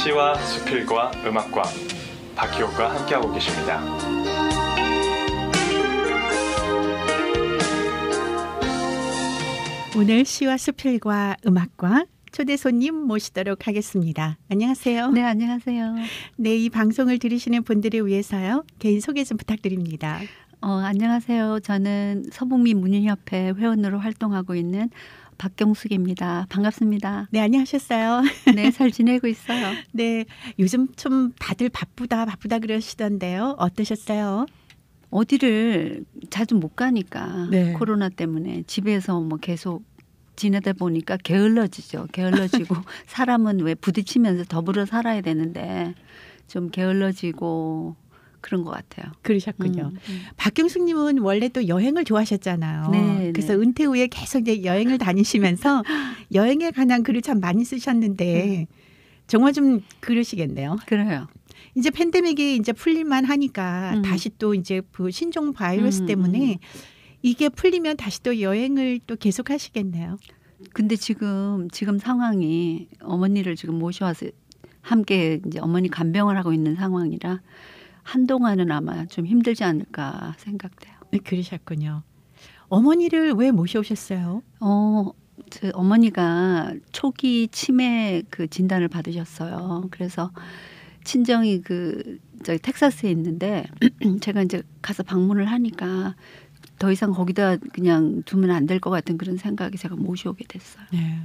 시와 수필과 음악과 박희옥과 함께하고 계십니다. 오늘 시와 수필과 음악과 초대 손님 모시도록 하겠습니다. 안녕하세요. 네, 안녕하세요. 네, 이 방송을 들으시는 분들을 위해서요. 개인 소개 좀 부탁드립니다. 안녕하세요. 저는 서북미 문인협회 회원으로 활동하고 있는 박경숙입니다. 반갑습니다. 네, 안녕하셨어요. 네, 잘 지내고 있어요. 네, 요즘 좀 다들 바쁘다 그러시던데요. 어떠셨어요? 어디를 자주 못 가니까 네. 코로나 때문에 집에서 뭐 계속 지내다 보니까 게을러지죠. 게을러지고 사람은 왜 부딪히면서 더불어 살아야 되는데 좀 게을러지고 그런 것 같아요. 그러셨군요. 박경숙님은 원래 또 여행을 좋아하셨잖아요. 네, 그래서 네. 은퇴 후에 계속 이제 여행을 다니시면서 여행에 관한 글을 참 많이 쓰셨는데 정말 좀 그러시겠네요. 그래요. 이제 팬데믹이 이제 풀릴만 하니까 다시 또 이제 그 신종 바이러스 때문에 이게 풀리면 다시 또 여행을 또 계속 하시겠네요. 근데 지금 상황이 어머니를 지금 모셔와서 함께 이제 어머니 간병을 하고 있는 상황이라 한동안은 아마 좀 힘들지 않을까 생각돼요. 네, 그러셨군요. 어머니를 왜 모셔오셨어요? 저 어머니가 초기 치매 그 진단을 받으셨어요. 그래서 친정이 저기 텍사스에 있는데 제가 이제 가서 방문을 하니까 더 이상 거기다 그냥 두면 안 될 것 같은 그런 생각이 제가 모셔오게 됐어요. 네.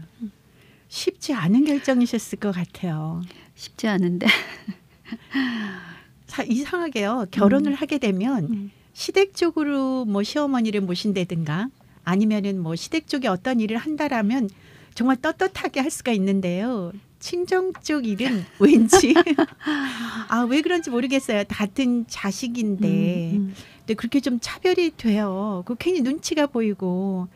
쉽지 않은 결정이셨을 것 같아요. 쉽지 않은데 이상하게요. 결혼을 하게 되면 시댁 쪽으로 뭐 시어머니를 모신다든가 아니면은 뭐 시댁 쪽에 어떤 일을 한다라면 정말 떳떳하게 할 수가 있는데요. 친정 쪽 일은 왠지 왜 그런지 모르겠어요. 같은 자식인데 근데 그렇게 좀 차별이 돼요. 그 괜히 눈치가 보이고.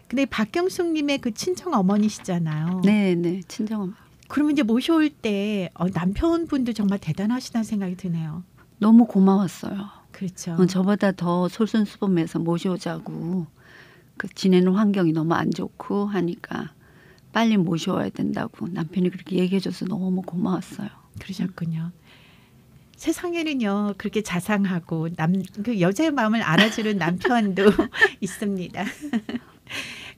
근데 박경숙님의 그 친정 어머니시잖아요. 네, 친정 어머니. 그러면 이제 모셔올 때 남편분도 정말 대단하시다는 생각이 드네요. 너무 고마웠어요. 그렇죠. 저보다 더 솔선수범해서 모셔오자고 지내는 환경이 너무 안 좋고 하니까 빨리 모셔와야 된다고 남편이 그렇게 얘기해줘서 너무 고마웠어요. 그러셨군요. 세상에는요 그렇게 자상하고 그 여자의 마음을 알아주는 남편도 있습니다.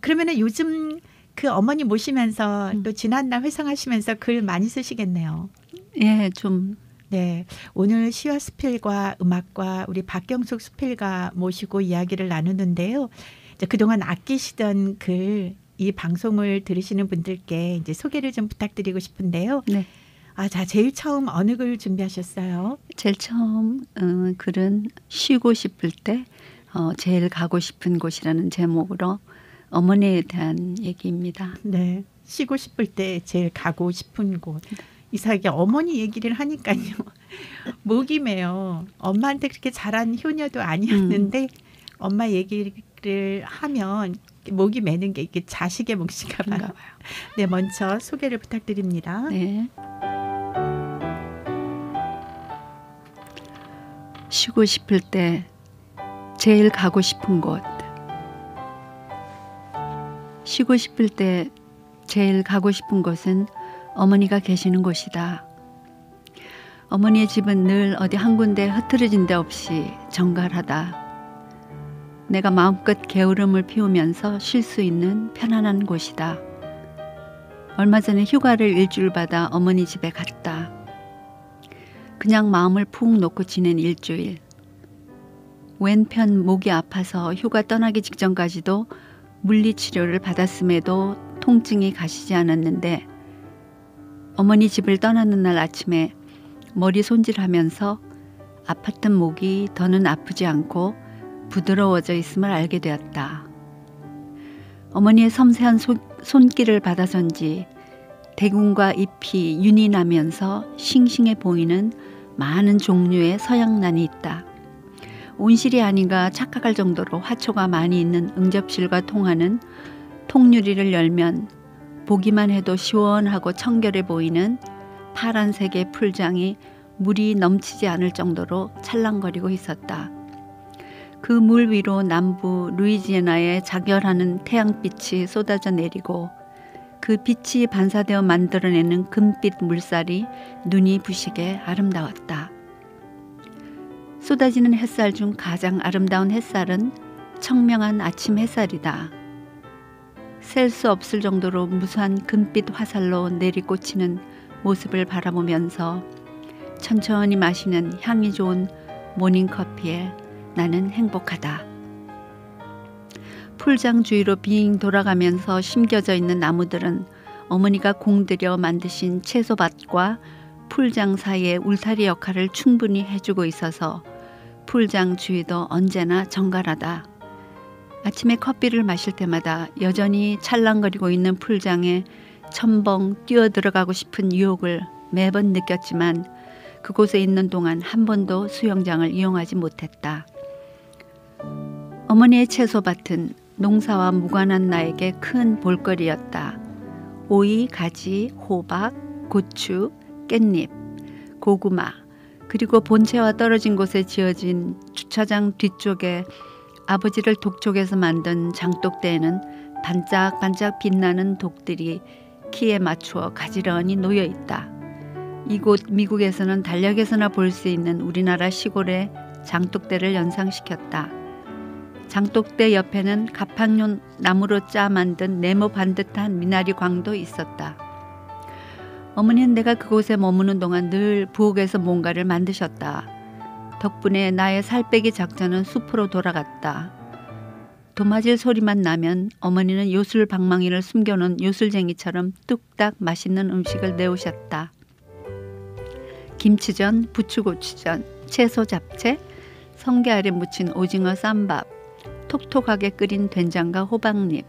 그러면은 요즘 그 어머니 모시면서 또 지난날 회상하시면서 글 많이 쓰시겠네요. 예, 좀. 네, 오늘 시와 수필과 음악과 우리 박경숙 수필가 모시고 이야기를 나누는데요. 이제 그동안 아끼시던 글, 이 방송을 들으시는 분들께 이제 소개를 좀 부탁드리고 싶은데요. 네. 자, 제일 처음 어느 글 준비하셨어요? 제일 처음 글은 쉬고 싶을 때 제일 가고 싶은 곳이라는 제목으로 어머니에 대한 얘기입니다. 네, 쉬고 싶을 때 제일 가고 싶은 곳. 이상하게 어머니 얘기를 하니까요. 목이 메요. 엄마한테 그렇게 잘한 효녀도 아니었는데 엄마 얘기를 하면 목이 메는 게 이게 자식의 몫인가 봐요. 네, 먼저 소개를 부탁드립니다. 네. 쉬고 싶을 때 제일 가고 싶은 곳. 쉬고 싶을 때 제일 가고 싶은 곳은 어머니가 계시는 곳이다. 어머니의 집은 늘 어디 한 군데 흐트러진 데 없이 정갈하다. 내가 마음껏 게으름을 피우면서 쉴 수 있는 편안한 곳이다. 얼마 전에 휴가를 일주일 받아 어머니 집에 갔다. 그냥 마음을 푹 놓고 지낸 일주일. 왼편 목이 아파서 휴가 떠나기 직전까지도 물리치료를 받았음에도 통증이 가시지 않았는데 어머니 집을 떠나는 날 아침에 머리 손질하면서 아팠던 목이 더는 아프지 않고 부드러워져 있음을 알게 되었다. 어머니의 섬세한 손길을 받아선지 대군과 잎이 윤이 나면서 싱싱해 보이는 많은 종류의 서양란이 있다. 온실이 아닌가 착각할 정도로 화초가 많이 있는 응접실과 통하는 통유리를 열면 보기만 해도 시원하고 청결해 보이는 파란색의 풀장이 물이 넘치지 않을 정도로 찰랑거리고 있었다. 그 물 위로 남부 루이지애나에 자결하는 태양빛이 쏟아져 내리고 그 빛이 반사되어 만들어내는 금빛 물살이 눈이 부시게 아름다웠다. 쏟아지는 햇살 중 가장 아름다운 햇살은 청명한 아침 햇살이다. 셀 수 없을 정도로 무수한 금빛 화살로 내리꽂히는 모습을 바라보면서 천천히 마시는 향이 좋은 모닝커피에 나는 행복하다. 풀장 주위로 빙 돌아가면서 심겨져 있는 나무들은 어머니가 공들여 만드신 채소밭과 풀장 사이의 울타리 역할을 충분히 해주고 있어서 풀장 주위도 언제나 정갈하다. 아침에 커피를 마실 때마다 여전히 찰랑거리고 있는 풀장에 첨벙 뛰어들어가고 싶은 유혹을 매번 느꼈지만 그곳에 있는 동안 한 번도 수영장을 이용하지 못했다. 어머니의 채소밭은 농사와 무관한 나에게 큰 볼거리였다. 오이, 가지, 호박, 고추, 깻잎, 고구마, 그리고 본체와 떨어진 곳에 지어진 주차장 뒤쪽에 아버지를 독촉에서 만든 장독대에는 반짝반짝 빛나는 독들이 키에 맞추어 가지런히 놓여 있다. 이곳 미국에서는 달력에서나 볼 수 있는 우리나라 시골의 장독대를 연상시켰다. 장독대 옆에는 가판용 나무로 짜 만든 네모 반듯한 미나리 광도 있었다. 어머니는 내가 그곳에 머무는 동안 늘 부엌에서 뭔가를 만드셨다. 덕분에 나의 살 빼기 작전은 숲으로 돌아갔다. 도마질 소리만 나면 어머니는 요술 방망이를 숨겨놓은 요술쟁이처럼 뚝딱 맛있는 음식을 내오셨다. 김치전, 부추고추전, 채소 잡채, 성게 아래 묻힌 오징어 쌈밥, 톡톡하게 끓인 된장과 호박잎,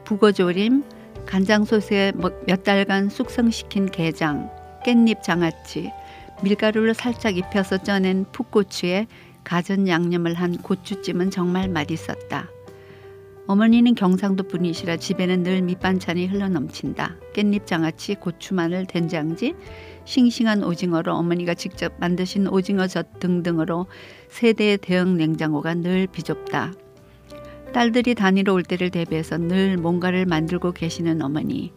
북어조림, 간장소스에 몇 달간 숙성시킨 게장, 깻잎 장아찌, 밀가루를 살짝 입혀서 쪄낸 풋고추에 가전 양념을 한 고추찜은 정말 맛있었다. 어머니는 경상도 분이시라 집에는 늘 밑반찬이 흘러넘친다. 깻잎 장아찌, 고추, 마늘, 된장지, 싱싱한 오징어로 어머니가 직접 만드신 오징어젓 등등으로 세대의 대형 냉장고가 늘 비좁다. 딸들이 다니러 올 때를 대비해서 늘 뭔가를 만들고 계시는 어머니.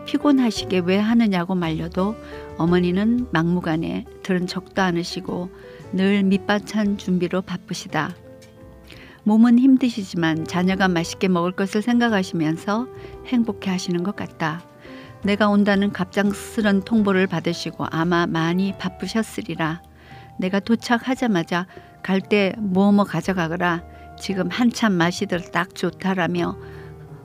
피곤하시게 왜 하느냐고 말려도 어머니는 막무가내 들은 척도 않으시고 늘 밑반찬 준비로 바쁘시다. 몸은 힘드시지만 자녀가 맛있게 먹을 것을 생각하시면서 행복해 하시는 것 같다. 내가 온다는 갑작스런 통보를 받으시고 아마 많이 바쁘셨으리라. 내가 도착하자마자 갈 때 뭐뭐 가져가거라. 지금 한참 마시들 딱 좋다라며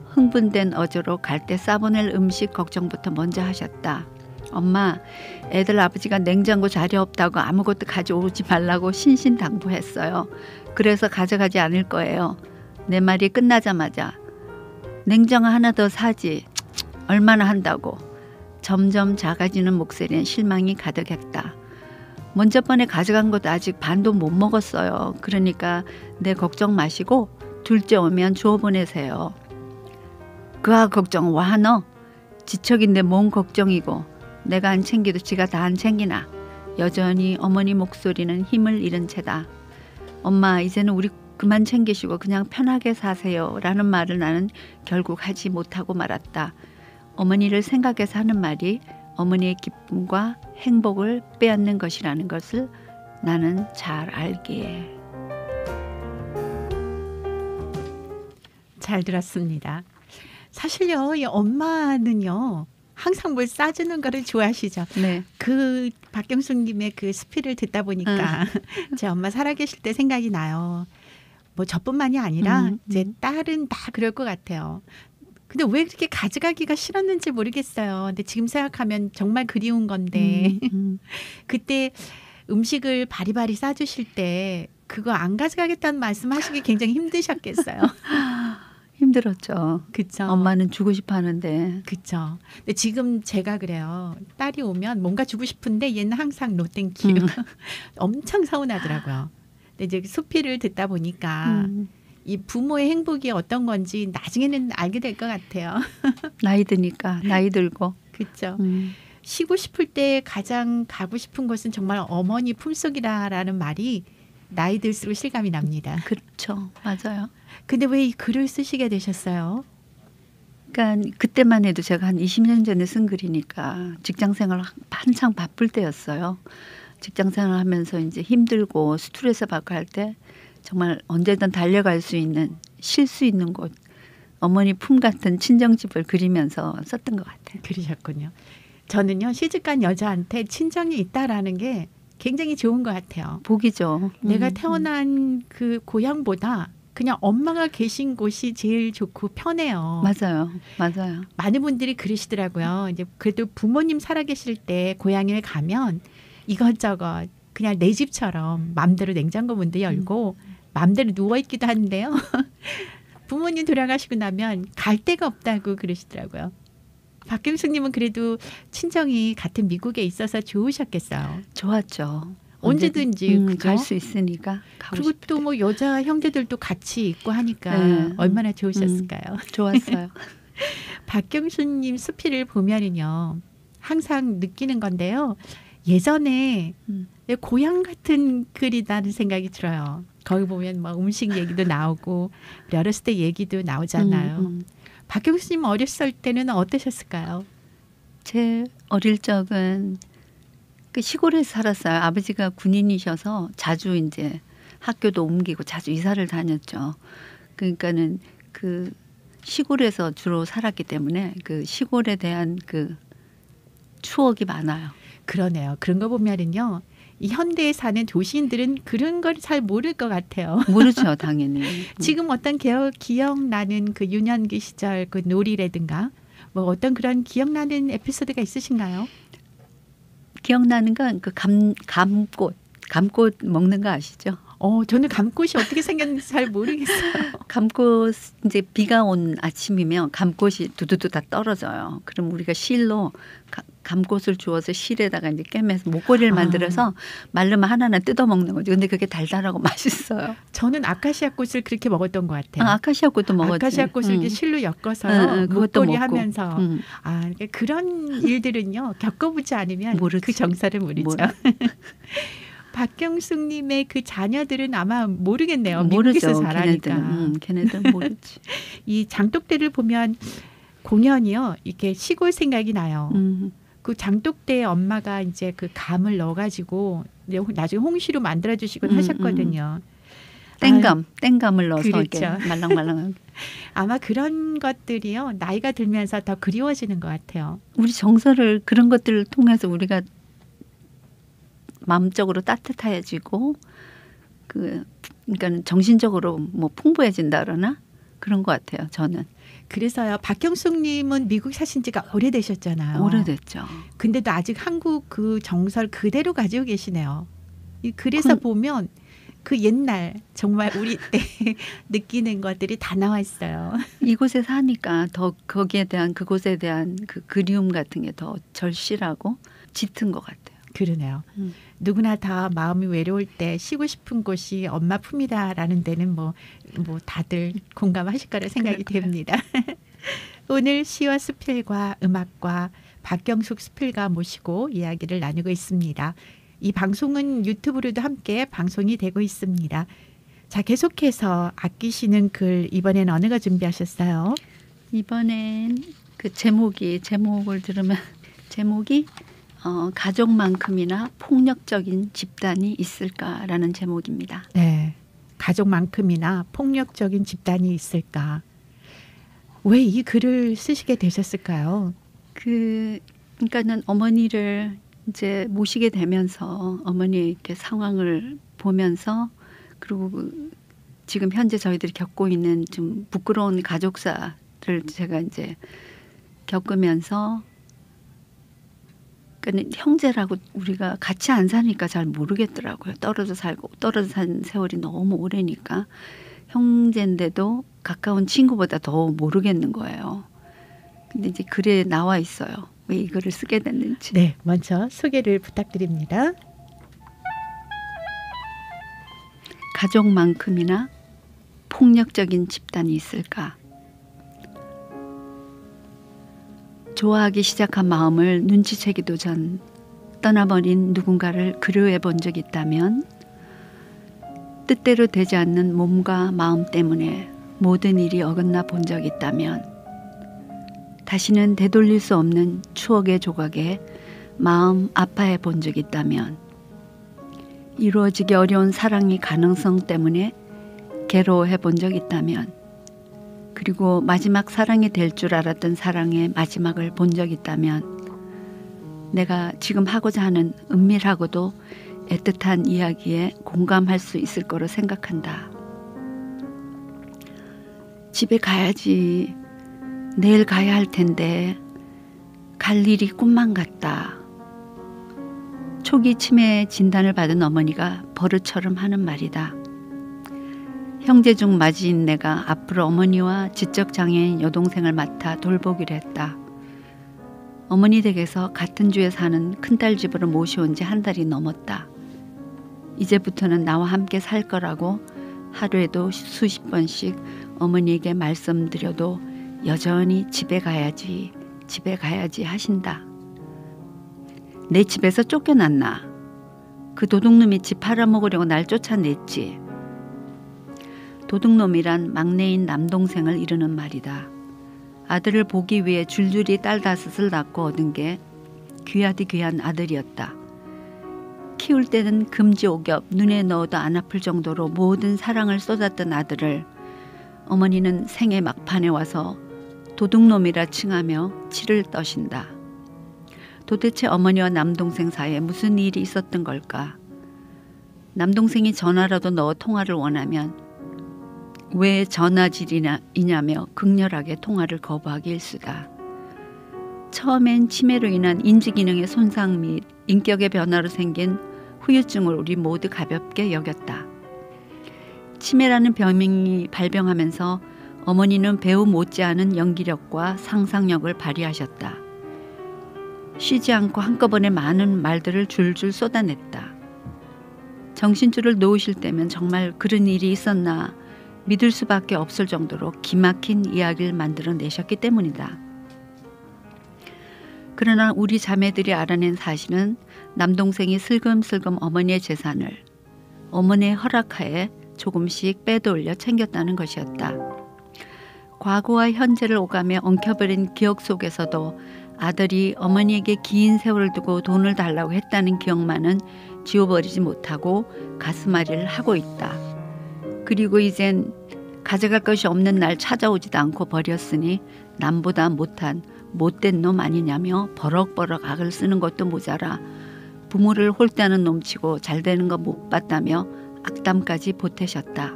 흥분된 어조로 갈 때 싸보낼 음식 걱정부터 먼저 하셨다. 엄마, 애들 아버지가 냉장고 자리 없다고 아무것도 가져오지 말라고 신신당부했어요. 그래서 가져가지 않을 거예요. 내 말이 끝나자마자 냉장고 하나 더 사지. 얼마나 한다고. 점점 작아지는 목소리엔 실망이 가득했다. 먼저 번에 가져간 것도 아직 반도 못 먹었어요. 그러니까 내 걱정 마시고 둘째 오면 주워 보내세요. 그아 걱정 와 너. 지척인데 뭔 걱정이고 내가 안 챙기도 지가 다 안 챙기나. 여전히 어머니 목소리는 힘을 잃은 채다. 엄마 이제는 우리 그만 챙기시고 그냥 편하게 사세요 라는 말을 나는 결국 하지 못하고 말았다. 어머니를 생각해서 하는 말이 어머니의 기쁨과 행복을 빼앗는 것이라는 것을 나는 잘 알기에. 잘 들었습니다. 사실요, 이 엄마는요 항상 뭘 싸주는 거를 좋아하시죠. 네. 그 박경숙님의 그 스피를 듣다 보니까 제 엄마 살아계실 때 생각이 나요. 뭐 저뿐만이 아니라 제 딸은 다 그럴 것 같아요. 근데 왜 그렇게 가져가기가 싫었는지 모르겠어요. 근데 지금 생각하면 정말 그리운 건데 그때 음식을 바리바리 싸주실 때 그거 안 가져가겠다는 말씀하시기 굉장히 힘드셨겠어요. 힘들었죠. 그쵸. 엄마는 주고 싶어 하는데. 그쵸. 근데 지금 제가 그래요. 딸이 오면 뭔가 주고 싶은데 얘는 항상 노 땡큐. 엄청 서운하더라고요. 근데 이제 수피를 듣다 보니까 이 부모의 행복이 어떤 건지 나중에는 알게 될 것 같아요. 나이 드니까 나이 들고. 그렇죠. 쉬고 싶을 때 가장 가고 싶은 곳은 정말 어머니 품속이라는 말이 나이 들수록 실감이 납니다. 그렇죠. 맞아요. 근데 왜 이 글을 쓰시게 되셨어요? 그러니까 그때만 해도 제가 한 20년 전에 쓴 글이니까 직장생활 한창 바쁠 때였어요. 직장생활 하면서 이제 힘들고 스트레스 받고 할 때 정말 언제든 달려갈 수 있는 쉴 수 있는 곳 어머니 품 같은 친정집을 그리면서 썼던 것 같아요. 그러셨군요. 저는요 시집간 여자한테 친정이 있다라는 게 굉장히 좋은 것 같아요. 복이죠. 내가 태어난 그 고향보다 그냥 엄마가 계신 곳이 제일 좋고 편해요. 맞아요. 맞아요. 많은 분들이 그러시더라고요. 이제 그래도 부모님 살아계실 때 고향에 가면 이것저것 그냥 내 집처럼 맘대로 냉장고 문도 열고 맘대로 누워있기도 하는데요. 부모님 돌아가시고 나면 갈 데가 없다고 그러시더라고요. 박경숙님은 그래도 친정이 같은 미국에 있어서 좋으셨겠어요. 좋았죠. 언제든지 갈 수 있으니까 가고 그리고 싶을 또 때. 뭐 여자 형제들도 같이 있고 하니까 네. 얼마나 좋으셨을까요? 좋았어요. 박경수님 수필을 보면은요 항상 느끼는 건데요. 예전에 내 고향 같은 글이라는 생각이 들어요. 거기 보면 뭐 음식 얘기도 나오고 어렸을 때 얘기도 나오잖아요. 박경수님 어렸을 때는 어떠셨을까요? 제 어릴 적은 그 시골에 살았어요. 아버지가 군인이셔서 자주 이제 학교도 옮기고 자주 이사를 다녔죠. 그러니까는 그 시골에서 주로 살았기 때문에 그 시골에 대한 그 추억이 많아요. 그러네요. 그런 거 보면은요. 이 현대에 사는 도시인들은 그런 걸 잘 모를 것 같아요. 모르죠, 당연히. 지금 어떤 기억나는 그 유년기 시절 그 놀이라든가 뭐 어떤 그런 기억나는 에피소드가 있으신가요? 기억나는 건 그 감꽃 먹는 거 아시죠? 저는 감꽃이 어떻게 생겼는지 잘 모르겠어요. 감꽃 이제 비가 온 아침이면 감꽃이 두두두 다 떨어져요. 그럼 우리가 실로 감꽃을 주워서 실에다가 이제 꿰매서 목걸이를 만들어서 말르면 하나하나 뜯어 먹는 거죠. 근데 그게 달달하고 맛있어요. 저는 아카시아 꽃을 그렇게 먹었던 것 같아요. 아카시아 꽃도 먹었지. 아카시아 꽃을 이렇게 실로 엮어서 그것도 목걸이 먹고. 하면서 그러니까 그런 일들은요 겪어보지 않으면 모르지. 그 정사를 모르죠. 박경숙님의 그 자녀들은 아마 모르겠네요. 미국에서 모르죠. 자라니까. 걔네들은 모르지. 이 장독대를 보면 공연이요. 이렇게 시골 생각이 나요. 그 장독대에 엄마가 이제 그 감을 넣어가지고 나중에 홍시로 만들어주시곤 하셨거든요. 땡감을 넣어서 그렇죠. 이렇게 말랑말랑하게. 아마 그런 것들이요. 나이가 들면서 더 그리워지는 것 같아요. 우리 정서를 그런 것들을 통해서 우리가 마음적으로 따뜻해지고 그러니까 정신적으로 뭐 풍부해진다 그러나 그런 것 같아요. 저는. 그래서요. 박경숙님은 미국 사신 지가 오래되셨잖아요. 오래됐죠. 근데도 아직 한국 그 정서를 그대로 가지고 계시네요. 그래서 보면 그 옛날 정말 우리 때 느끼는 것들이 다 나와 있어요. 이곳에 사니까 더 거기에 대한 그곳에 대한 그 그리움 같은 게 더 절실하고 짙은 것 같아요. 그러네요. 누구나 다 마음이 외로울 때 쉬고 싶은 곳이 엄마 품이다라는 데는 뭐 다들 공감하실 거라 생각이 됩니다. 오늘 시와 수필과 음악과 박경숙 수필가 모시고 이야기를 나누고 있습니다. 이 방송은 유튜브로도 함께 방송이 되고 있습니다. 자, 계속해서 아끼시는 글 이번엔 어느 거 준비하셨어요? 이번엔 그 제목을 들으면 제목이 가족만큼이나 폭력적인 집단이 있을까라는 제목입니다. 네, 가족만큼이나 폭력적인 집단이 있을까? 왜 이 글을 쓰시게 되셨을까요? 그러니까는 어머니를 이제 모시게 되면서 어머니의 이렇게 상황을 보면서 그리고 지금 현재 저희들이 겪고 있는 좀 부끄러운 가족사를 제가 이제 겪으면서 그러니까 형제라고 우리가 같이 안 사니까 잘 모르겠더라고요. 떨어져 산 세월이 너무 오래니까 형제인데도 가까운 친구보다 더 모르겠는 거예요. 근데 이제 글에 나와 있어요. 왜 이 글을 쓰게 됐는지. 네, 먼저 소개를 부탁드립니다. 가족만큼이나 폭력적인 집단이 있을까? 좋아하기 시작한 마음을 눈치채기도 전 떠나버린 누군가를 그리워해 본 적이 있다면 뜻대로 되지 않는 몸과 마음 때문에 모든 일이 어긋나 본 적이 있다면 다시는 되돌릴 수 없는 추억의 조각에 마음 아파해 본 적 있다면, 이루어지기 어려운 사랑의 가능성 때문에 괴로워해 본 적 있다면, 그리고 마지막 사랑이 될 줄 알았던 사랑의 마지막을 본 적 있다면, 내가 지금 하고자 하는 은밀하고도 애틋한 이야기에 공감할 수 있을 거로 생각한다. 집에 가야지. 내일 가야 할 텐데 갈 일이 꿈만 같다. 초기 치매 진단을 받은 어머니가 버릇처럼 하는 말이다. 형제 중 맞이인 내가 앞으로 어머니와 지적장애인 여동생을 맡아 돌보기로 했다. 어머니 댁에서 같은 주에 사는 큰딸 집으로 모셔온 지 한 달이 넘었다. 이제부터는 나와 함께 살 거라고 하루에도 수십 번씩 어머니에게 말씀드려도 여전히 집에 가야지 하신다. 내 집에서 쫓겨났나? 그 도둑놈이 집 팔아먹으려고 날 쫓아냈지. 도둑놈이란 막내인 남동생을 이르는 말이다. 아들을 보기 위해 줄줄이 딸 다섯을 낳고 얻은 게 귀하디 귀한 아들이었다. 키울 때는 금지옥엽, 눈에 넣어도 안 아플 정도로 모든 사랑을 쏟았던 아들을 어머니는 생애 막판에 와서 도둑놈이라 칭하며 치를 떠신다. 도대체 어머니와 남동생 사이에 무슨 일이 있었던 걸까? 남동생이 전화라도 넣어 통화를 원하면 왜 전화질이냐며 극렬하게 통화를 거부하기 일쑤다. 처음엔 치매로 인한 인지기능의 손상 및 인격의 변화로 생긴 후유증을 우리 모두 가볍게 여겼다. 치매라는 병이 발병하면서 어머니는 배우 못지않은 연기력과 상상력을 발휘하셨다. 쉬지 않고 한꺼번에 많은 말들을 줄줄 쏟아냈다. 정신줄을 놓으실 때면 정말 그런 일이 있었나 믿을 수밖에 없을 정도로 기막힌 이야기를 만들어내셨기 때문이다. 그러나 우리 자매들이 알아낸 사실은 남동생이 슬금슬금 어머니의 재산을 어머니의 허락하에 조금씩 빼돌려 챙겼다는 것이었다. 과거와 현재를 오가며 엉켜버린 기억 속에서도 아들이 어머니에게 긴 세월을 두고 돈을 달라고 했다는 기억만은 지워버리지 못하고 가슴앓이를 하고 있다. 그리고 이젠 가져갈 것이 없는 날 찾아오지도 않고 버렸으니 남보다 못한 못된 놈 아니냐며 버럭버럭 악을 쓰는 것도 모자라 부모를 홀대하는 놈치고 잘되는 거 못 봤다며 악담까지 보태셨다.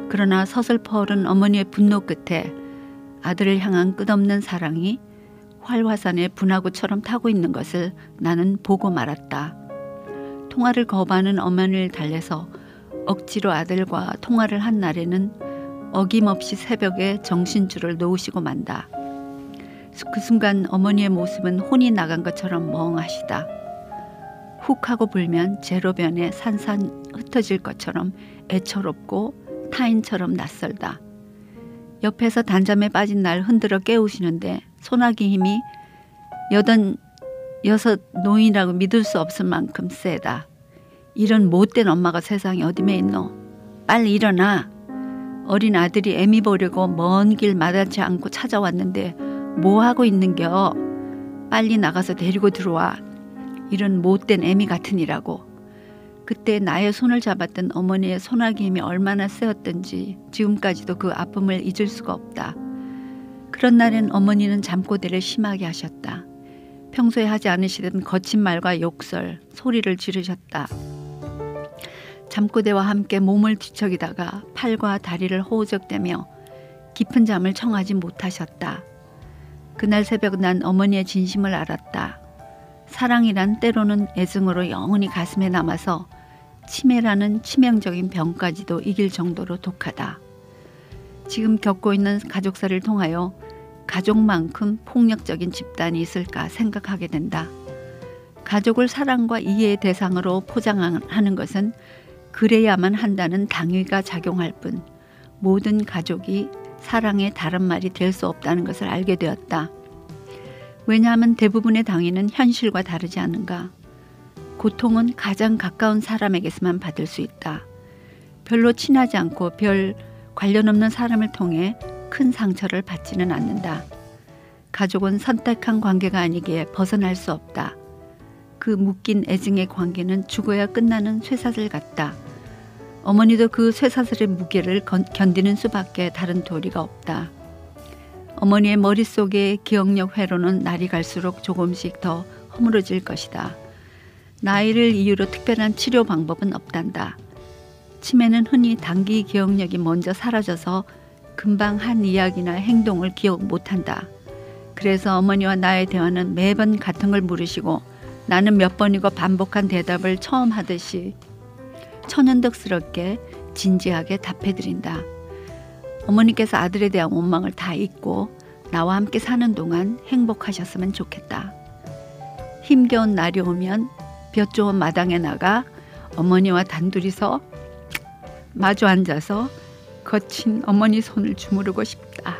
그러나 서슬퍼 오른 어머니의 분노 끝에 아들을 향한 끝없는 사랑이 활화산의 분화구처럼 타고 있는 것을 나는 보고 말았다. 통화를 거부하는 어머니를 달래서 억지로 아들과 통화를 한 날에는 어김없이 새벽에 정신줄을 놓으시고 만다. 그 순간 어머니의 모습은 혼이 나간 것처럼 멍하시다. 훅 하고 불면 제로변에 산산 흩어질 것처럼 애처롭고 타인처럼 낯설다. 옆에서 단잠에 빠진 날 흔들어 깨우시는데 소나기 힘이 86 노인이라고 믿을 수 없을 만큼 세다. 이런 못된 엄마가 세상에 어디에 있노? 빨리 일어나. 어린 아들이 애미 보려고 먼 길 마다치 않고 찾아왔는데 뭐하고 있는겨? 빨리 나가서 데리고 들어와. 이런 못된 애미 같으니라고. 그때 나의 손을 잡았던 어머니의 소나기 힘이 얼마나 세었던지 지금까지도 그 아픔을 잊을 수가 없다. 그런 날엔 어머니는 잠꼬대를 심하게 하셨다. 평소에 하지 않으시던 거친 말과 욕설, 소리를 지르셨다. 잠꼬대와 함께 몸을 뒤척이다가 팔과 다리를 호우적대며 깊은 잠을 청하지 못하셨다. 그날 새벽 난 어머니의 진심을 알았다. 사랑이란 때로는 애증으로 영원히 가슴에 남아서 치매라는 치명적인 병까지도 이길 정도로 독하다. 지금 겪고 있는 가족사를 통하여 가족만큼 폭력적인 집단이 있을까 생각하게 된다. 가족을 사랑과 이해의 대상으로 포장하는 것은 그래야만 한다는 당위가 작용할 뿐 모든 가족이 사랑의 다른 말이 될 수 없다는 것을 알게 되었다. 왜냐하면 대부분의 당위는 현실과 다르지 않은가. 고통은 가장 가까운 사람에게서만 받을 수 있다. 별로 친하지 않고 별 관련 없는 사람을 통해 큰 상처를 받지는 않는다. 가족은 선택한 관계가 아니기에 벗어날 수 없다. 그 묶인 애증의 관계는 죽어야 끝나는 쇠사슬 같다. 어머니도 그 쇠사슬의 무게를 견디는 수밖에 다른 도리가 없다. 어머니의 머릿속의 기억력 회로는 날이 갈수록 조금씩 더 허물어질 것이다. 나이를 이유로 특별한 치료 방법은 없단다. 치매는 흔히 단기 기억력이 먼저 사라져서 금방 한 이야기나 행동을 기억 못한다. 그래서 어머니와 나의 대화는 매번 같은 걸 물으시고 나는 몇 번이고 반복한 대답을 처음 하듯이 천연덕스럽게 진지하게 답해드린다. 어머니께서 아들에 대한 원망을 다 잊고 나와 함께 사는 동안 행복하셨으면 좋겠다. 힘겨운 날이 오면 볕 좋은 마당에 나가 어머니와 단둘이서 마주 앉아서 거친 어머니 손을 주무르고 싶다.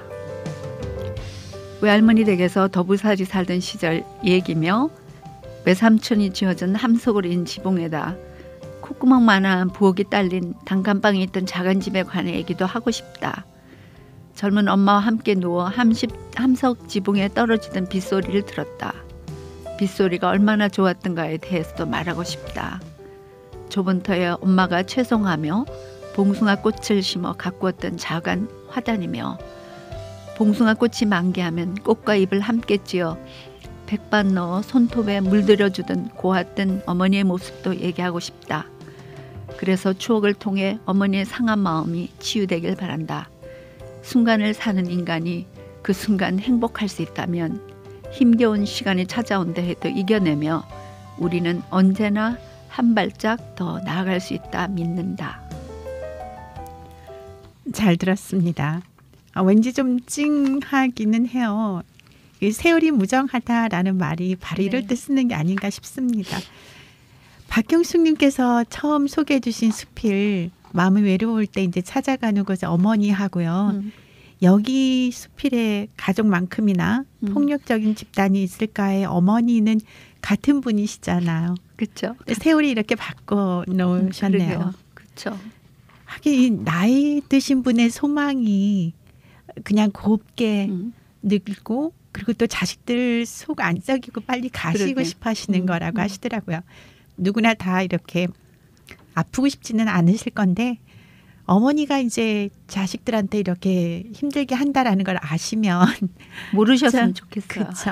외할머니 댁에서 더부살이 살던 시절 얘기며 외삼촌이 지어준 함석으로 인 지붕에다 콧구멍만한 부엌이 딸린 단칸방에 있던 작은 집에 관해 얘기도 하고 싶다. 젊은 엄마와 함께 누워 함석 지붕에 떨어지던 빗소리를 들었다. 빗소리가 얼마나 좋았던가에 대해서도 말하고 싶다. 좁은 터에 엄마가 채송하며 봉숭아 꽃을 심어 가꾸었던 작은 화단이며 봉숭아 꽃이 만개하면 꽃과 잎을 함께 찧어 백반 넣어 손톱에 물들여주던 고왔던 어머니의 모습도 얘기하고 싶다. 그래서 추억을 통해 어머니의 상한 마음이 치유되길 바란다. 순간을 사는 인간이 그 순간 행복할 수 있다면 힘겨운 시간이 찾아온다 해도 이겨내며 우리는 언제나 한 발짝 더 나아갈 수 있다 믿는다. 잘 들었습니다. 왠지 좀 찡하기는 해요. 이 세월이 무정하다라는 말이 바로 이럴 때 쓰는 게 아닌가 싶습니다. 박경숙님께서 처음 소개해 주신 수필 마음이 외로울 때 이제 찾아가는 곳에 어머니하고요. 여기 수필에 가족만큼이나 폭력적인 집단이 있을까에 어머니는 같은 분이시잖아요. 그렇죠. 세월이 이렇게 바꿔 놓으셨네요. 그렇죠. 하긴 나이 드신 분의 소망이 그냥 곱게 늙고 그리고 또 자식들 속 안 썩이고 빨리 가시고 그러게. 싶어 하시는 거라고 하시더라고요. 누구나 다 이렇게 아프고 싶지는 않으실 건데 어머니가 이제 자식들한테 이렇게 힘들게 한다라는 걸 아시면 모르셨으면 좋겠어요. 그렇죠.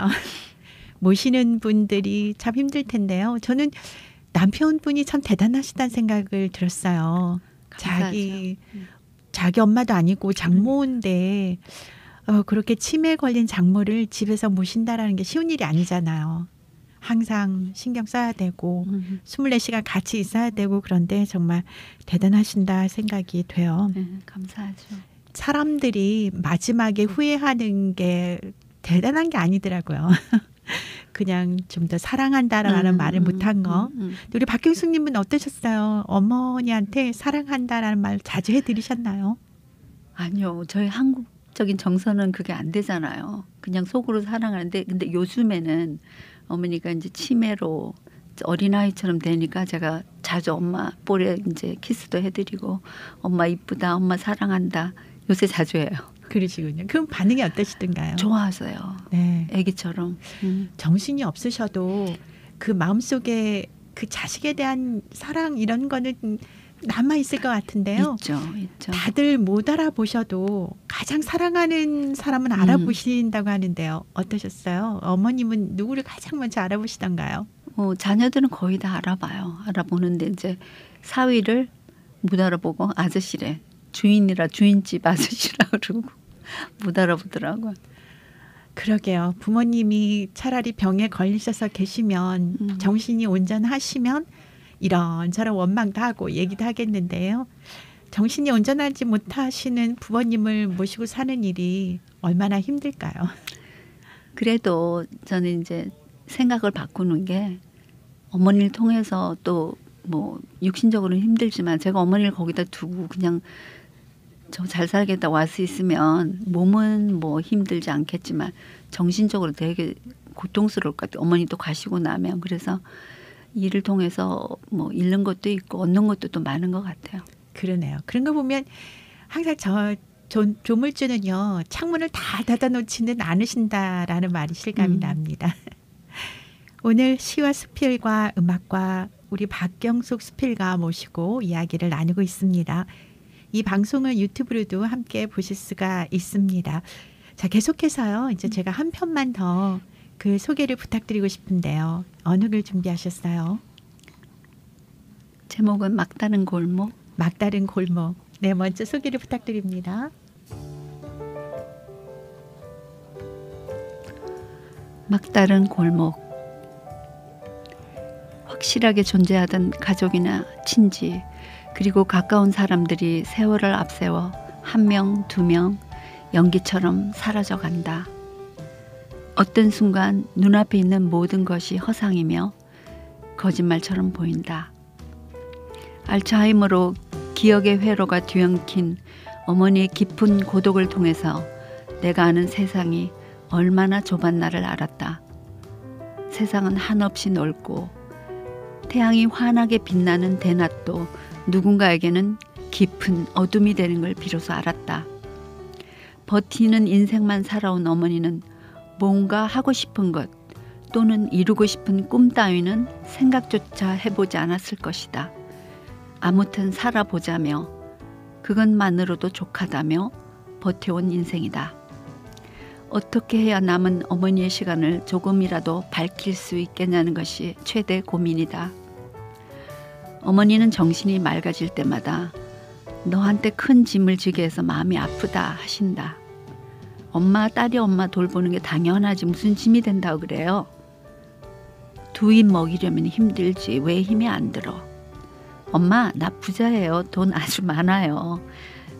모시는 분들이 참 힘들 텐데요. 저는 남편분이 참 대단하시다는 생각을 들었어요. 감사하죠. 자기 엄마도 아니고 장모인데 그렇게 치매에 걸린 장모를 집에서 모신다라는 게 쉬운 일이 아니잖아요. 항상 신경 써야 되고 24시간 같이 있어야 되고 그런데 정말 대단하신다 생각이 돼요. 네, 감사하죠. 사람들이 마지막에 후회하는 게 대단한 게 아니더라고요. 그냥 좀 더 사랑한다라는 말을 못한 거. 우리 박경숙님은 어떠셨어요? 어머니한테 사랑한다라는 말 자주 해드리셨나요? 아니요. 저희 한국적인 정서는 그게 안 되잖아요. 그냥 속으로 사랑하는데 근데 요즘에는 어머니가 이제 치매로 어린아이처럼 되니까 제가 자주 엄마 볼에 이제 키스도 해드리고 엄마 이쁘다, 엄마 사랑한다 요새 자주 해요. 그러시군요. 그럼 반응이 어떠시던가요? 좋아하세요. 네. 애기처럼. 정신이 없으셔도 그 마음속에 그 자식에 대한 사랑 이런 거는 남아 있을 것 같은데요. 있죠. 다들 못 알아보셔도 가장 사랑하는 사람은 알아보신다고 하는데요. 어떠셨어요? 어머님은 누구를 가장 먼저 알아보시던가요? 자녀들은 거의 다 알아봐요. 알아보는데 이제 사위를 못 알아보고 아저씨래. 주인이라 주인집 아저씨라 그러고 못 알아보더라고요. 그러게요. 부모님이 차라리 병에 걸리셔서 계시면 정신이 온전하시면 이런저런 원망도 하고 얘기도 하겠는데요. 정신이 온전하지 못하시는 부모님을 모시고 사는 일이 얼마나 힘들까요? 그래도 저는 이제 생각을 바꾸는 게 어머니를 통해서 또 뭐 육신적으로는 힘들지만 제가 어머니를 거기다 두고 그냥 저 잘 살겠다 와서 있으면 몸은 뭐 힘들지 않겠지만 정신적으로 되게 고통스러울 것 같아요. 어머니도 가시고 나면. 그래서 일을 통해서 뭐 잃는 것도 있고 얻는 것도 또 많은 것 같아요. 그러네요. 그런 거 보면 항상 조물주는요 창문을 다 닫아놓지는 않으신다라는 말이 실감이 납니다. 오늘 시와 수필과 음악과 우리 박경숙 수필가 모시고 이야기를 나누고 있습니다. 이 방송을 유튜브로도 함께 보실 수가 있습니다. 자, 계속해서요. 이제 제가 한 편만 더 그 소개를 부탁드리고 싶은데요. 어느 글 준비하셨어요? 제목은 막다른 골목. 막다른 골목. 네, 먼저 소개를 부탁드립니다. 막다른 골목. 확실하게 존재하던 가족이나 친지 그리고 가까운 사람들이 세월을 앞세워 한 명, 두 명 연기처럼 사라져간다. 어떤 순간 눈앞에 있는 모든 것이 허상이며 거짓말처럼 보인다. 알츠하이머로 기억의 회로가 뒤엉킨 어머니의 깊은 고독을 통해서 내가 아는 세상이 얼마나 좁았나를 알았다. 세상은 한없이 넓고 태양이 환하게 빛나는 대낮도 누군가에게는 깊은 어둠이 되는 걸 비로소 알았다. 버티는 인생만 살아온 어머니는 뭔가 하고 싶은 것 또는 이루고 싶은 꿈 따위는 생각조차 해보지 않았을 것이다. 아무튼 살아보자며 그것만으로도 족하다며 버텨온 인생이다. 어떻게 해야 남은 어머니의 시간을 조금이라도 밝힐 수 있겠냐는 것이 최대 고민이다. 어머니는 정신이 맑아질 때마다 너한테 큰 짐을 지게 해서 마음이 아프다 하신다. 엄마, 딸이 엄마 돌보는 게 당연하지 무슨 짐이 된다고 그래요. 두 입 먹이려면 힘들지 왜 힘이 안 들어. 엄마, 나 부자예요. 돈 아주 많아요.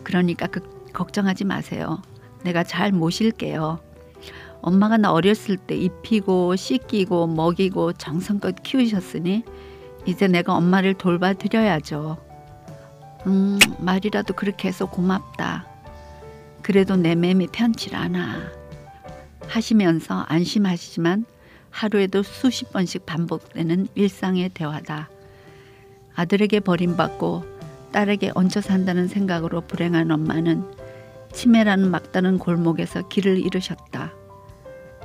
그러니까 걱정하지 마세요. 내가 잘 모실게요. 엄마가 나 어렸을 때 입히고 씻기고 먹이고 정성껏 키우셨으니 이제 내가 엄마를 돌봐드려야죠. 말이라도 그렇게 해서 고맙다. 그래도 내 맴이 편치 않아. 하시면서 안심하시지만 하루에도 수십 번씩 반복되는 일상의 대화다. 아들에게 버림받고 딸에게 얹혀 산다는 생각으로 불행한 엄마는 치매라는 막다른 골목에서 길을 잃으셨다.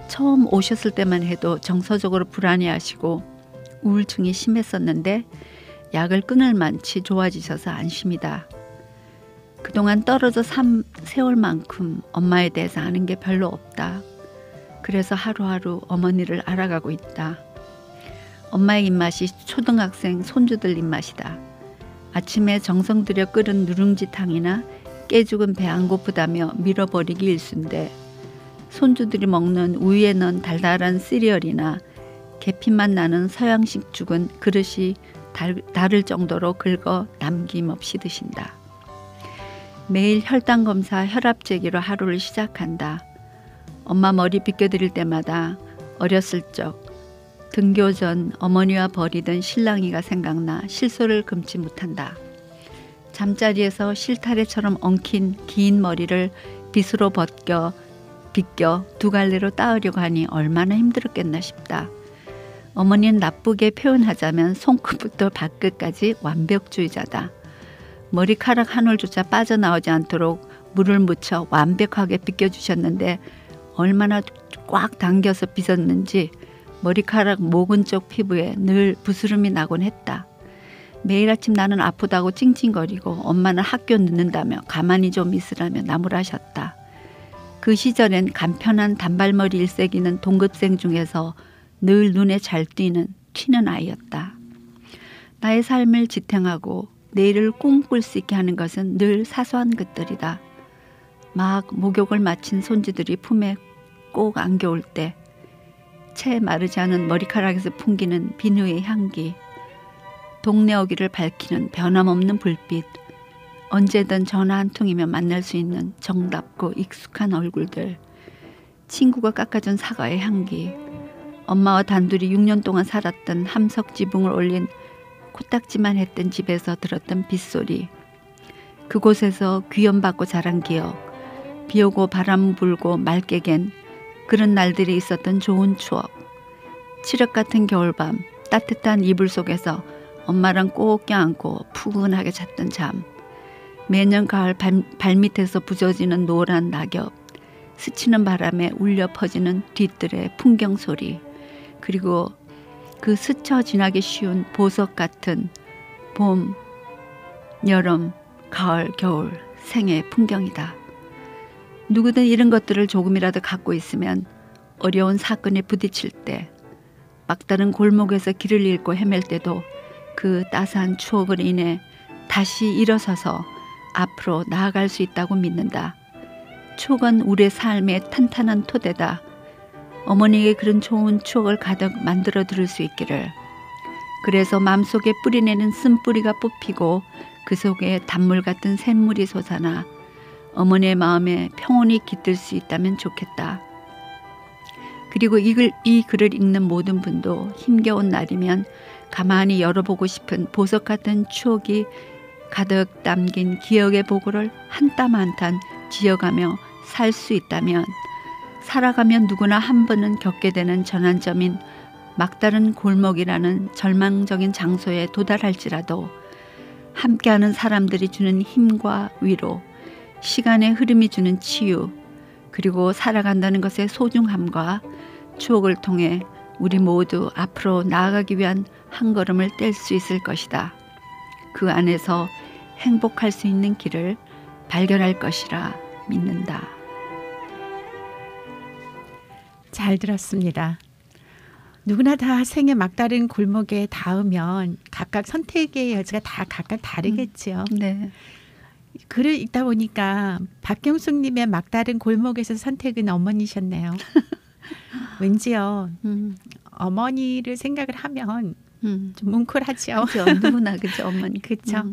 처음 오셨을 때만 해도 정서적으로 불안해하시고 우울증이 심했었는데 약을 끊을 만치 좋아지셔서 안심이다. 그동안 떨어져 산 세월만큼 엄마에 대해서 아는 게 별로 없다. 그래서 하루하루 어머니를 알아가고 있다. 엄마의 입맛이 초등학생 손주들 입맛이다. 아침에 정성 들여 끓은 누룽지탕이나 깨죽은 배 안 고프다며 밀어버리기 일쑤인데 손주들이 먹는 우유에 넣은 달달한 시리얼이나 계피맛 나는 서양식 죽은 그릇이 다를 정도로 긁어 남김없이 드신다. 매일 혈당 검사, 혈압 재기로 하루를 시작한다. 엄마 머리 빗겨드릴 때마다 어렸을 적 등교 전 어머니와 벌이던 실랑이가 생각나 실소를 금치 못한다. 잠자리에서 실타래처럼 엉킨 긴 머리를 빗으로 빗겨 두 갈래로 따으려고 하니 얼마나 힘들었겠나 싶다. 어머니는 나쁘게 표현하자면 손끝부터 발끝까지 완벽주의자다. 머리카락 한 올조차 빠져나오지 않도록 물을 묻혀 완벽하게 빗겨주셨는데 얼마나 꽉 당겨서 빗었는지 머리카락 모근 쪽 피부에 늘 부스름이 나곤 했다. 매일 아침 나는 아프다고 찡찡거리고 엄마는 학교 늦는다며 가만히 좀 있으라며 나무라셨다. 그 시절엔 간편한 단발머리 일색이는 동급생 중에서 늘 눈에 잘 튀는 아이였다. 나의 삶을 지탱하고 내일을 꿈꿀 수 있게 하는 것은 늘 사소한 것들이다. 막 목욕을 마친 손주들이 품에 꼭 안겨올 때 채 마르지 않은 머리카락에서 풍기는 비누의 향기, 동네 어귀를 밝히는 변함없는 불빛, 언제든 전화 한 통이면 만날 수 있는 정답고 익숙한 얼굴들, 친구가 깎아준 사과의 향기, 엄마와 단둘이 6년 동안 살았던 함석 지붕을 올린 코딱지만 했던 집에서 들었던 빗소리, 그곳에서 귀염받고 자란 기억, 비오고 바람 불고 맑게 갠 그런 날들이 있었던 좋은 추억, 칠흑 같은 겨울밤 따뜻한 이불 속에서 엄마랑 꼭 껴안고 푸근하게 잤던 잠, 매년 가을 발밑에서 부서지는 노란 낙엽, 스치는 바람에 울려 퍼지는 뒤뜰의 풍경 소리, 그리고 그 스쳐 지나기 쉬운 보석 같은 봄, 여름, 가을, 겨울, 생의 풍경이다. 누구든 이런 것들을 조금이라도 갖고 있으면 어려운 사건에 부딪힐 때, 막다른 골목에서 길을 잃고 헤맬 때도 그 따스한 추억을 인해 다시 일어서서 앞으로 나아갈 수 있다고 믿는다. 추억은 우리의 삶의 탄탄한 토대다. 어머니에게 그런 좋은 추억을 가득 만들어 드릴 수 있기를. 그래서 마음속에 뿌리내는 쓴뿌리가 뽑히고 그 속에 단물 같은 샘물이 솟아나 어머니의 마음에 평온이 깃들 수 있다면 좋겠다. 그리고 이 글을 읽는 모든 분도 힘겨운 날이면 가만히 열어보고 싶은 보석 같은 추억이 가득 담긴 기억의 보고를 한 땀 한 땀 지어가며 살 수 있다면, 살아가면 누구나 한 번은 겪게 되는 전환점인 막다른 골목이라는 절망적인 장소에 도달할지라도 함께하는 사람들이 주는 힘과 위로, 시간의 흐름이 주는 치유, 그리고 살아간다는 것의 소중함과 추억을 통해 우리 모두 앞으로 나아가기 위한 한 걸음을 뗄 수 있을 것이다. 그 안에서 행복할 수 있는 길을 발견할 것이라 믿는다. 잘 들었습니다. 누구나 다 생의 막다른 골목에 닿으면 각각 선택의 여지가 다 각각 다르겠지요. 네. 글을 읽다 보니까 박경숙님의 막다른 골목에서 선택은 어머니셨네요. 왠지요. 어머니를 생각을 하면 좀 뭉클하죠. 그죠. 누구나 그죠. 어머니. 그렇죠.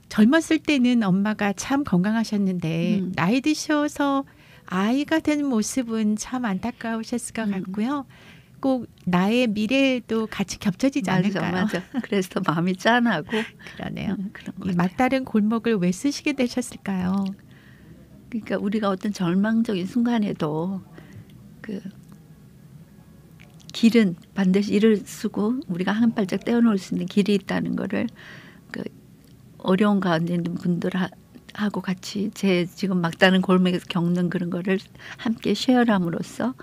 젊었을 때는 엄마가 참 건강하셨는데 나이 드셔서 아이가 된 모습은 참 안타까우셨을 것 같고요. 꼭 나의 미래에도 같이 겹쳐지지 않을까요? 맞아. 그래서 마음이 짠하고 그러네요. 그런 이 막다른 골목을 왜 쓰시게 되셨을까요? 그러니까 우리가 어떤 절망적인 순간에도 그 길은 반드시 이를 쓰고 우리가 한 발짝 떼어놓을 수 있는 길이 있다는 거를 그 어려운 가운데 있는 분들하고 같이 제 지금 막다른 골목에서 겪는 그런 거를 함께 쉐어함으로써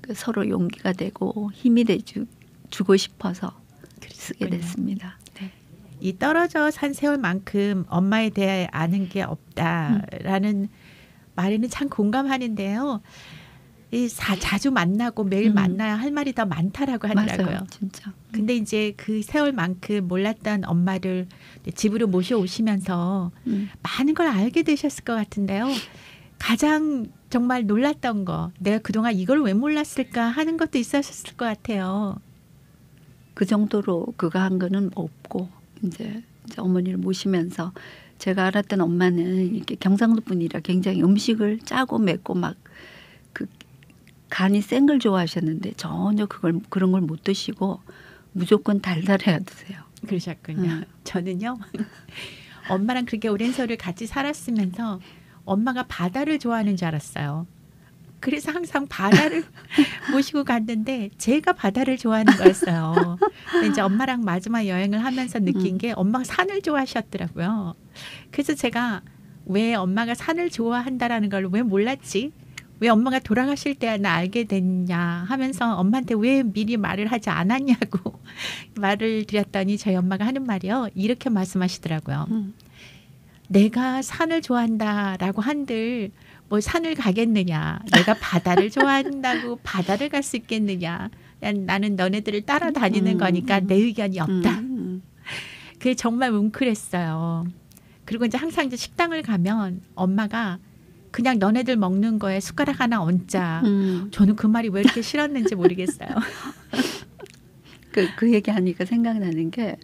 그 서로 용기가 되고 힘이 주고 싶어서 쓰게 됐습니다. 네. 이 떨어져 산 세월만큼 엄마에 대해 아는 게 없다라는 말에는 참 공감하는데요. 자주 만나고 매일 만나야 할 말이 더 많다라고 하더라고요. 맞아요, 진짜. 근데 이제 그 세월만큼 몰랐던 엄마를 집으로 모셔오시면서 많은 걸 알게 되셨을 것 같은데요. 가장 정말 놀랐던 거, 내가 그동안 이걸 왜 몰랐을까 하는 것도 있으셨을 것 같아요. 그 정도로 그거 한 거는 없고 이제 어머니를 모시면서 제가 알았던 엄마는 이렇게 경상도 분이라 굉장히 음식을 짜고 맵고 막 그 간이 센 걸 좋아하셨는데 전혀 그런 걸 못 드시고 무조건 달달해야 드세요. 그러셨군요. 저는요. 엄마랑 그렇게 오랜 세월을 같이 살았으면서 엄마가 바다를 좋아하는 줄 알았어요. 그래서 항상 바다를 모시고 갔는데 제가 바다를 좋아하는 거였어요. 근데 이제 엄마랑 마지막 여행을 하면서 느낀 게 엄마가 산을 좋아하셨더라고요. 그래서 제가 왜 엄마가 산을 좋아한다라는 걸 왜 몰랐지? 왜 엄마가 돌아가실 때야 나 알게 됐냐 하면서 엄마한테 왜 미리 말을 하지 않았냐고 말을 드렸더니 저희 엄마가 하는 말이요. 이렇게 말씀하시더라고요. 내가 산을 좋아한다라고 한들 뭐 산을 가겠느냐. 내가 바다를 좋아한다고 바다를 갈 수 있겠느냐. 나는 너네들을 따라다니는 거니까 내 의견이 없다. 그게 정말 뭉클했어요. 그리고 이제 항상 이제 식당을 가면 엄마가 그냥 너네들 먹는 거에 숟가락 하나 얹자. 저는 그 말이 왜 이렇게 싫었는지 모르겠어요. 그 얘기하니까 생각나는 게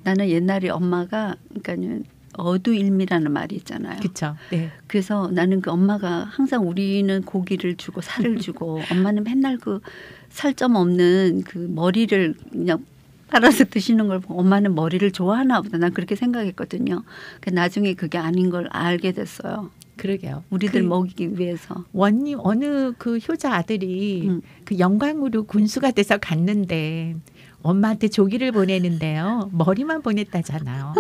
나는 옛날에 엄마가 그러니까 어두일미라는 말이 있잖아요. 그렇죠. 네. 그래서 나는 그 엄마가 항상 우리는 고기를 주고 살을 주고 엄마는 맨날 그 살점 없는 그 머리를 그냥 빨아서 드시는 걸 보고 엄마는 머리를 좋아하나 보다. 난 그렇게 생각했거든요. 나중에 그게 아닌 걸 알게 됐어요. 그러게요. 우리들 먹이기 위해서. 원님 어느 그 효자 아들이 그 영광으로 군수가 돼서 갔는데 엄마한테 조기를 보내는데요. 머리만 보냈다잖아요.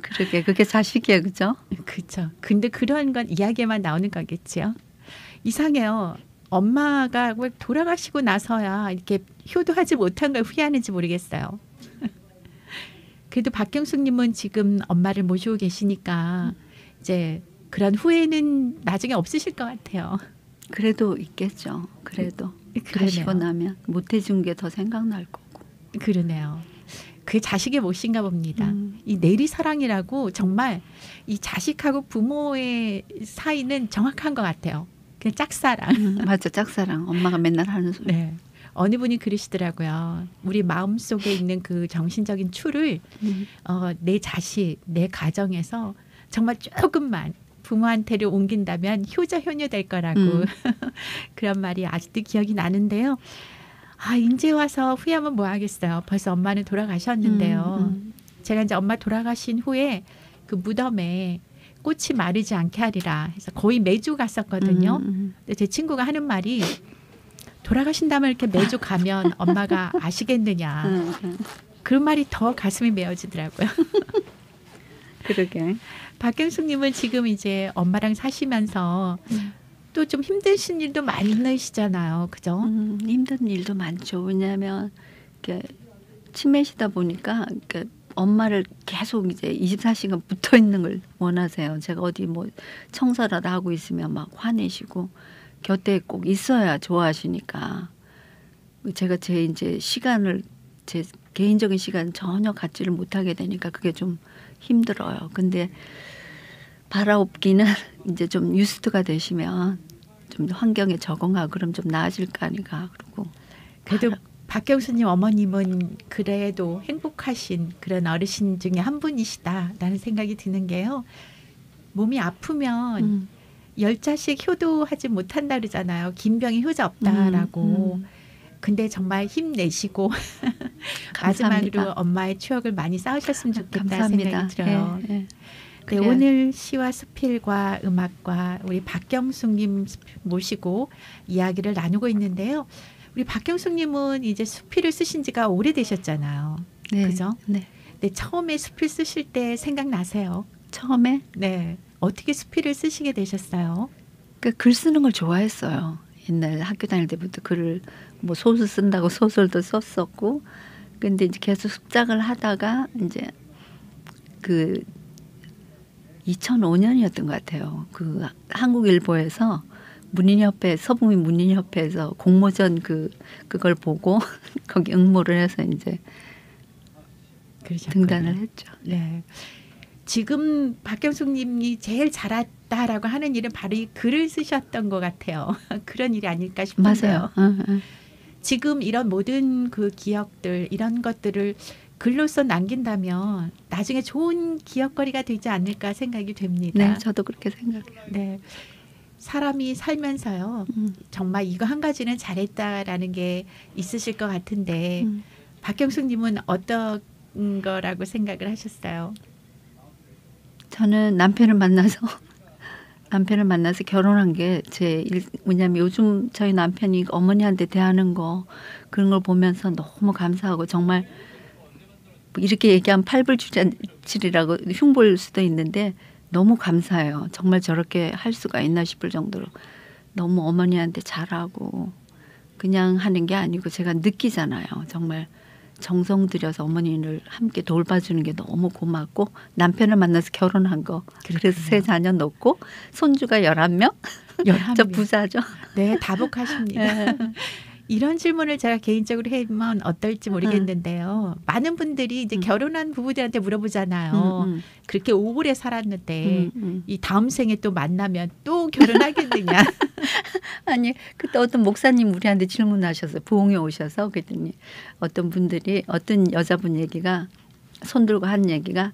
그러게 그게 자식이에요, 그죠? 그렇죠. 근데 그런 건 이야기에만 나오는 거겠지요. 이상해요. 엄마가 왜 돌아가시고 나서야 이렇게 효도하지 못한 걸 후회하는지 모르겠어요. 그래도 박경숙님은 지금 엄마를 모시고 계시니까 이제 그런 후회는 나중에 없으실 것 같아요. 그래도 있겠죠. 그래도 가시고 그러네요. 나면 못해준 게 더 생각날 거고. 그러네요. 그게 자식의 몫인가 봅니다. 이 내리사랑이라고 정말 이 자식하고 부모의 사이는 정확한 것 같아요. 그냥 짝사랑. 맞아, 짝사랑. 엄마가 맨날 하는 소리. 네. 어느 분이 그러시더라고요. 우리 마음속에 있는 그 정신적인 추를 내 자식, 내 가정에서 정말 조금만 부모한테를 옮긴다면 효자 효녀 될 거라고 그런 말이 아직도 기억이 나는데요. 아, 이제 와서 후회하면 뭐 하겠어요. 벌써 엄마는 돌아가셨는데요. 제가 이제 엄마 돌아가신 후에 그 무덤에 꽃이 마르지 않게 하리라 해서 거의 매주 갔었거든요. 근데 제 친구가 하는 말이 돌아가신다면 이렇게 매주 가면 엄마가 아시겠느냐. 그런 말이 더 가슴이 메어지더라고요. 그러게. 박경숙님은 지금 이제 엄마랑 사시면서 또 좀 힘드신 일도 많으시잖아요. 그죠? 힘든 일도 많죠. 왜냐하면 이렇게 치매시다 보니까 이렇게 엄마를 계속 이제 24시간 붙어 있는 걸 원하세요. 제가 어디 뭐 청소라도 하고 있으면 막 화내시고 곁에 꼭 있어야 좋아하시니까 제가 제 이제 시간을 제 개인적인 시간 전혀 갖지를 못하게 되니까 그게 좀 힘들어요. 근데 바라옵기는 이제 좀 유스트가 되시면 좀 환경에 적응하고 그럼 좀 나아질 거 아닌가 그러고. 그래도 박경수님 어머님은 그래도 행복하신 그런 어르신 중에 한 분이시다라는 생각이 드는 게요. 몸이 아프면 열 자식 효도하지 못한다 그러잖아요. 긴 병이 효자 없다라고. 근데 정말 힘내시고 마지막으로 엄마의 추억을 많이 쌓으셨으면 좋겠다는 감사합니다. 생각이 들어요. 예, 예. 네, 오늘 시와 수필과 음악과 우리 박경숙님 모시고 이야기를 나누고 있는데요. 우리 박경숙님은 이제 수필을 쓰신 지가 오래되셨잖아요. 네, 그죠? 네. 네, 처음에 수필 쓰실 때 생각나세요? 처음에 네. 어떻게 수필을 쓰시게 되셨어요? 글 쓰는 걸 좋아했어요. 옛날 학교 다닐 때부터 글을 뭐 소설 쓴다고 소설도 썼었고, 근데 이제 계속 습작을 하다가 이제 그 2005년이었던 것 같아요. 그 한국일보에서 문인협회 서북민 문인협회에서 공모전 그걸 보고 거기 응모를 해서 이제 그러셨군요. 등단을 했죠. 네. 지금 박경숙님이 제일 잘했다라고 하는 일은 바로 이 글을 쓰셨던 것 같아요. 그런 일이 아닐까 싶은데요. 맞아요. 지금 이런 모든 그 기억들 이런 것들을 글로써 남긴다면 나중에 좋은 기억거리가 되지 않을까 생각이 됩니다. 네, 저도 그렇게 생각해요. 네. 사람이 살면서요. 정말 이거 한 가지는 잘했다라는 게 있으실 것 같은데 박경숙님은 어떤 거라고 생각을 하셨어요? 저는 남편을 만나서 결혼한 게 뭐냐면 요즘 저희 남편이 어머니한테 대하는 거 그런 걸 보면서 너무 감사하고 정말 이렇게 얘기하면 팔불주자칠이라고 흉볼 수도 있는데 너무 감사해요. 정말 저렇게 할 수가 있나 싶을 정도로 너무 어머니한테 잘하고 그냥 하는 게 아니고 제가 느끼잖아요. 정말 정성 들여서 어머니를 함께 돌봐주는 게 너무 고맙고 남편을 만나서 결혼한 거 그래서 3자녀 놓고 손주가 11명? 11명. 저 부자죠. 네, 다복하십니다. 이런 질문을 제가 개인적으로 하면 어떨지 모르겠는데요. 많은 분들이 이제 결혼한 부부들한테 물어보잖아요. 그렇게 오래 살았는데 이 다음 생에 또 만나면 또 결혼하겠느냐. 아니 그때 어떤 목사님 우리한테 질문하셔서 부흥에 오셔서 그랬더니 어떤 분들이 어떤 여자분 얘기가 손들고 한 얘기가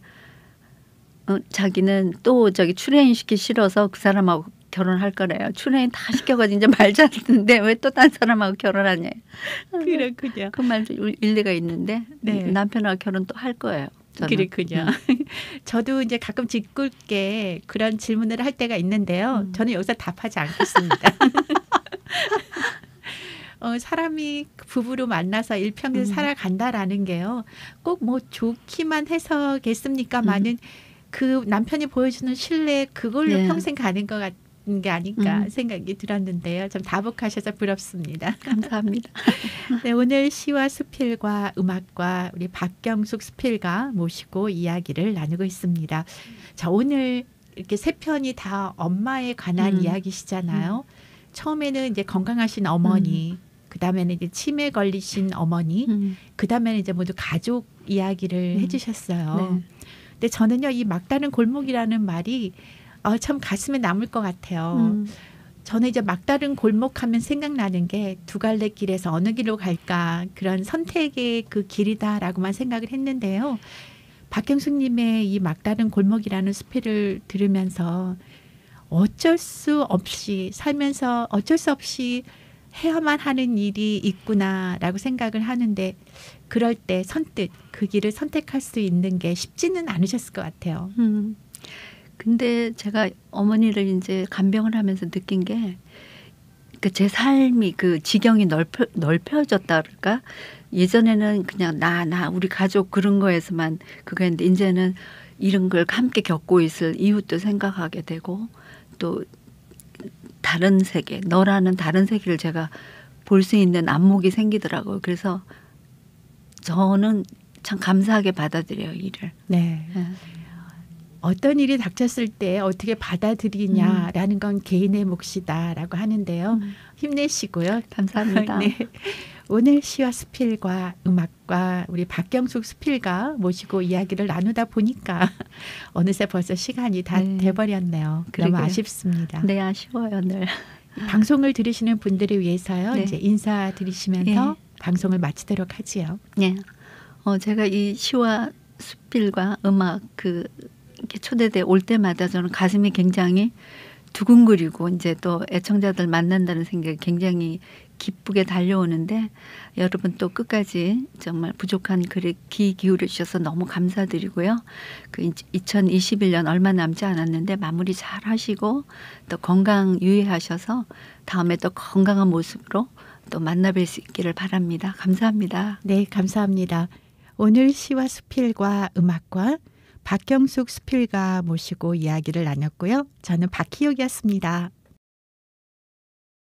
자기는 또 저기 출애인 시키 싫어서 그 사람하고 결혼할 거래요. 출애인 다 시켜가지고 이제 말 잘듣는데 왜 또 딴 사람하고 결혼하냐. 그렇군요. 그 말도 일리가 있는데 네. 남편하고 결혼 또 할 거예요. 저는. 그렇군요. 저도 이제 가끔 짓궂게 그런 질문을 할 때가 있는데요. 저는 여기서 답하지 않겠습니다. 사람이 부부로 만나서 일평생 살아간다라는 게요. 꼭 뭐 좋기만 해서겠습니까마는 그 남편이 보여주는 신뢰 그걸로 네. 평생 가는 것 같은 게 아닐까 생각이 들었는데요. 좀 다복하셔서 부럽습니다. 감사합니다. 네, 오늘 시와 수필과 음악과 우리 박경숙 수필가 모시고 이야기를 나누고 있습니다. 자, 오늘 이렇게 세 편이 다 엄마에 관한 이야기시잖아요. 처음에는 이제 건강하신 어머니, 그 다음에는 이제 치매 걸리신 어머니, 그 다음에는 이제 모두 가족 이야기를 해주셨어요. 네. 근데 저는요, 이 막다른 골목이라는 말이 참 가슴에 남을 것 같아요. 저는 이제 막다른 골목하면 생각나는 게 두 갈래 길에서 어느 길로 갈까 그런 선택의 그 길이다라고만 생각을 했는데요. 박경숙님의 이 막다른 골목이라는 수필을 들으면서 어쩔 수 없이 살면서 어쩔 수 없이 해야만 하는 일이 있구나라고 생각을 하는데 그럴 때 선뜻 그 길을 선택할 수 있는 게 쉽지는 않으셨을 것 같아요. 근데 제가 어머니를 이제 간병을 하면서 느낀 게 제 삶이 그 지경이 넓혀졌다 그럴까? 예전에는 그냥 나 우리 가족 그런 거에서만 그거 했는데 이제는 이런 걸 함께 겪고 있을 이웃도 생각하게 되고 또 다른 세계, 너라는 다른 세계를 제가 볼 수 있는 안목이 생기더라고요. 그래서 저는 참 감사하게 받아들여요, 일을. 네. 어떤 일이 닥쳤을 때 어떻게 받아들이냐라는 건 개인의 몫이다라고 하는데요. 힘내시고요. 감사합니다. 네. 오늘 시와 수필과 음악과 우리 박경숙 수필가 모시고 이야기를 나누다 보니까 어느새 벌써 시간이 다 네. 돼버렸네요. 너무 그러게요. 아쉽습니다. 네, 아쉬워요, 늘. 방송을 들으시는 분들을 위해서요. 네. 이제 인사드리시면서 네. 방송을 마치도록 하지요. 네. 제가 이 시와 수필과 음악 이렇게 초대돼 올 때마다 저는 가슴이 굉장히 두근거리고 이제 또 애청자들 만난다는 생각이 굉장히 기쁘게 달려오는데 여러분 또 끝까지 정말 부족한 글에 귀 기울여 주셔서 너무 감사드리고요. 2021년 얼마 남지 않았는데 마무리 잘 하시고 또 건강 유의하셔서 다음에 또 건강한 모습으로 또 만나뵐 수 있기를 바랍니다. 감사합니다. 네, 감사합니다. 오늘 시와 수필과 음악과 박경숙 수필가 모시고 이야기를 나눴고요. 저는 박희옥이었습니다.